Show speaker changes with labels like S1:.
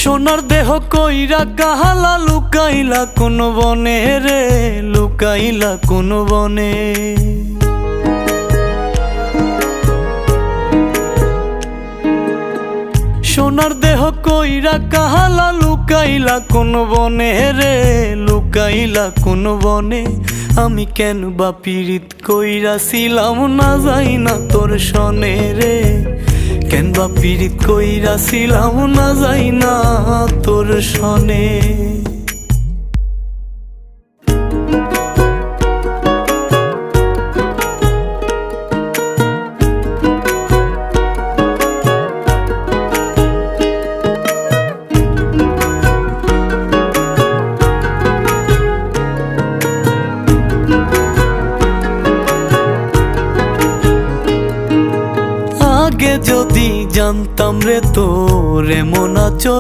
S1: সোনার দেহ কইরা কাহালা লুকাইলা কোন বনে রে, লুকাইলা কোন বনে। সোনার দেহ কইরা কাহালা লুকাইলা কোন বনে রে, লুকাইলা কোন বনে। আমি কেন বা পীড়িত কইরাছিলাম না যাই না তোর সনে রে, কেন বা পীড়িত কইরাছিলাম না যাই না তোর সনে। আগে যদি জানতাম রে তোর এমন আচরণ